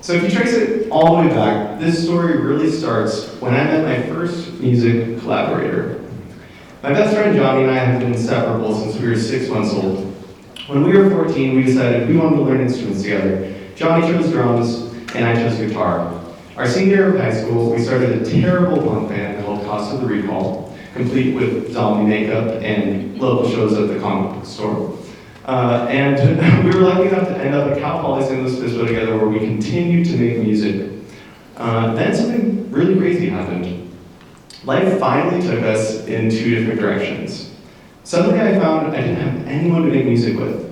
So if you trace it all the way back, this story really starts when I met my first music collaborator. My best friend Johnny and I have been inseparable since we were 6 months old. When we were 14, we decided we wanted to learn instruments together. Johnny chose drums, and I chose guitar. Our senior year of high school, we started a terrible punk band called Cost of the Recall, complete with zombie makeup and local shows at the comic book store. And we were lucky enough to end up at Cal Poly St. Louis Obispo together, where we continued to make music. Then something really crazy happened. Life finally took us in 2 different directions. Suddenly I found I didn't have anyone to make music with.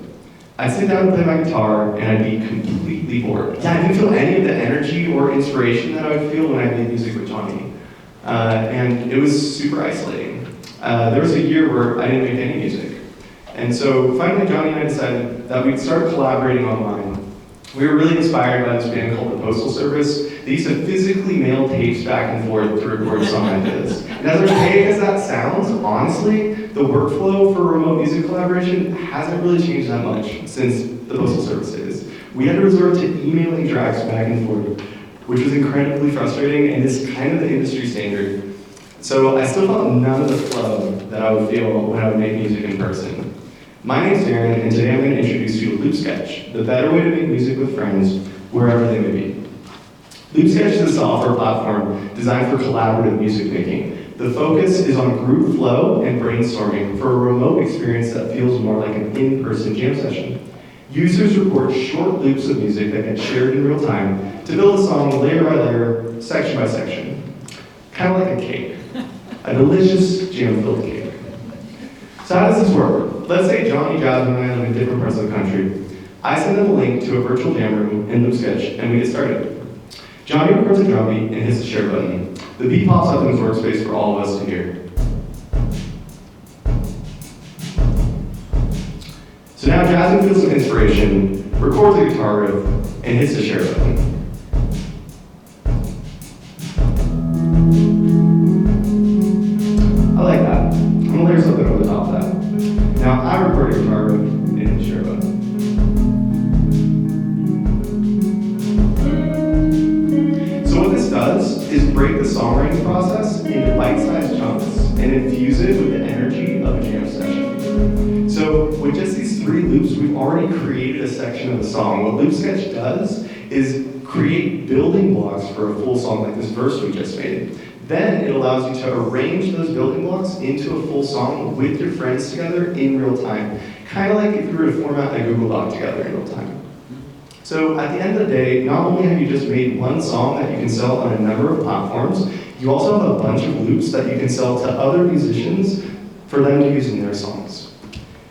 I'd sit down and play my guitar, and I'd be completely bored. Yeah, I didn't feel any of the energy or inspiration that I would feel when I made music with Johnny. And it was super isolating. There was a year where I didn't make any music. And so finally Johnny and I decided that we'd start collaborating online. We were really inspired by this band called the Postal Service. They used to physically mail tapes back and forth to record song ideas. And as archaic as that sounds, honestly, the workflow for remote music collaboration hasn't really changed that much since the Postal Service days. We had to resort to emailing tracks back and forth, which was incredibly frustrating and is kind of the industry standard. So I still felt none of the flow that I would feel when I would make music in person. My name's Darren, and today I'm going to introduce you to LoopSketch, the better way to make music with friends, wherever they may be. LoopSketch is a software platform designed for collaborative music making. The focus is on group flow and brainstorming for a remote experience that feels more like an in-person jam session. Users record short loops of music that get shared in real time to build a song layer by layer, section by section. Kind of like a cake. A delicious jam-filled cake. So how does this work? Let's say Johnny, Jasmine, and I live in different parts of the country. I send them a link to a virtual jam room in LoopSketch, and we get started. Johnny records a drum beat and hits the share button. The beat pops up in his workspace for all of us to hear. So now Jasmine feels some inspiration, records a guitar riff, and hits the share button. I like that. I'm gonna layer something over the top of that. Now I record a guitar riff and hit the share button. So what this does is break the songwriting process into bite-sized chunks and infuse it with the energy of a jam session. So with just these 3 loops, we've already created a section of the song. What LoopSketch does is create building blocks for a full song like this verse we just made. Then it allows you to arrange those building blocks into a full song with your friends together in real time. Kind of like if you were to format a Google Doc together in real time. So at the end of the day, not only have you just made one song that you can sell on a number of platforms, you also have a bunch of loops that you can sell to other musicians for them to use in their songs.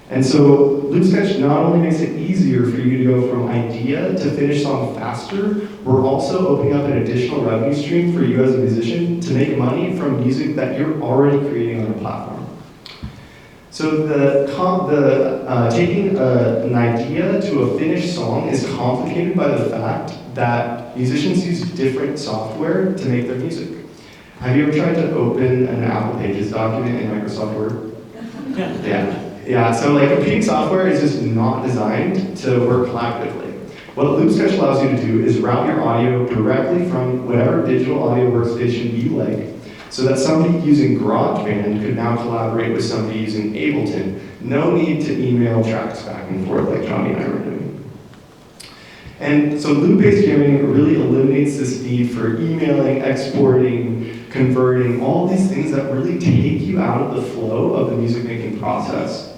And so LoopSketch not only makes it easier for you to go from idea to finished song faster, we're also opening up an additional revenue stream for you as a musician to make money from music that you're already creating on a platform. So taking an idea to a finished song is complicated by the fact that musicians use different software to make their music. Have you ever tried to open an Apple Pages document in Microsoft Word? Yeah, so like competing software is just not designed to work collaboratively. What LoopSketch allows you to do is route your audio directly from whatever digital audio workstation you like, so that somebody using GarageBand could now collaborate with somebody using Ableton. No need to email tracks back and forth like Johnny and I were doing. And so loop-based jamming really eliminates this need for emailing, exporting, converting, all these things that really take you out of the flow of the music making process.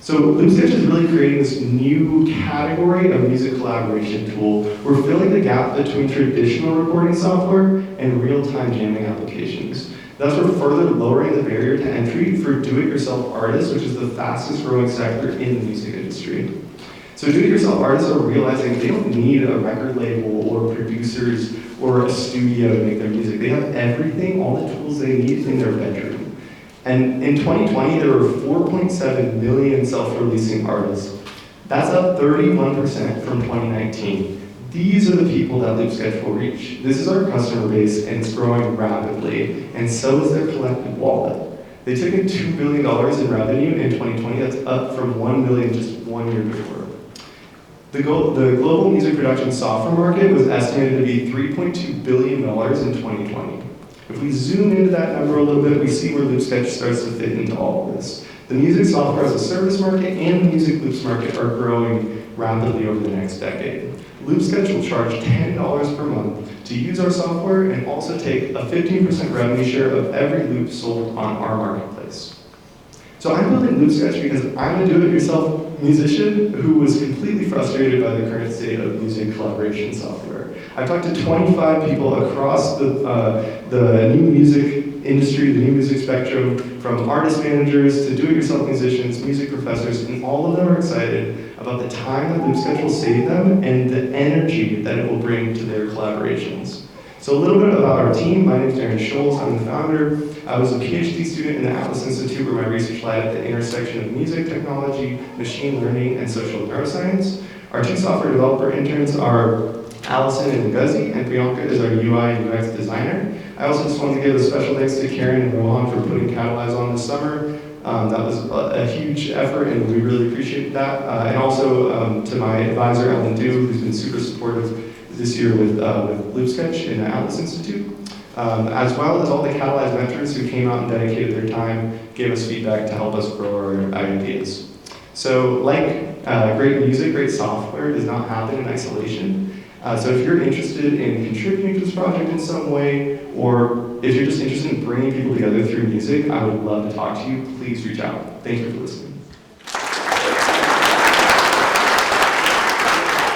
So LoopSketch is really creating this new category of music collaboration tool. We're filling the gap between traditional recording software and real-time jamming applications. Thus, we're further lowering the barrier to entry for do-it-yourself artists, which is the fastest growing sector in the music industry. So do-it-yourself artists are realizing they don't need a record label or producers or a studio to make their music. They have everything, all the tools they need in their bedroom. And in 2020, there were 4.7 million self-releasing artists. That's up 31% from 2019. These are the people that LoopSketch will reach. This is our customer base, and it's growing rapidly, and so is their collective wallet. They took in $2 billion in revenue in 2020. That's up from $1 billion just 1 year before. The global music production software market was estimated to be $3.2 billion in 2020. If we zoom into that number a little bit, we see where LoopSketch starts to fit into all of this. The music software as a service market and the music loops market are growing rapidly over the next decade. LoopSketch will charge $10 per month to use our software and also take a 15% revenue share of every loop sold on our marketplace. So I'm building LoopSketch because I'm a do-it-yourself musician who was completely frustrated by the current state of music collaboration software. I've talked to 25 people across the new music industry, the new music spectrum, from artist managers to do-it-yourself musicians, music professors, and all of them are excited about the time that LoopSketch will save them and the energy that it will bring to their collaborations. So a little bit about our team. My name is Darren Sholes. I'm the founder. I was a PhD student in the Atlas Institute where my research lied at the intersection of music technology, machine learning, and social neuroscience. Our two software developer interns are Allison and Nguzi, and Priyanka is our UI and UX designer. I also just want to give a special thanks to Karen and Rohan for putting Catalyze on this summer. That was a huge effort, and we really appreciate that. And also to my advisor, Ellen Du, who's been super supportive this year with LoopSketch in the Atlas Institute, as well as all the Catalyze mentors who came out and dedicated their time, gave us feedback to help us grow our ideas. So like great music, great software does not happen in isolation. So if you're interested in contributing to this project in some way, or if you're just interested in bringing people together through music, I would love to talk to you. Please reach out. Thank you for listening.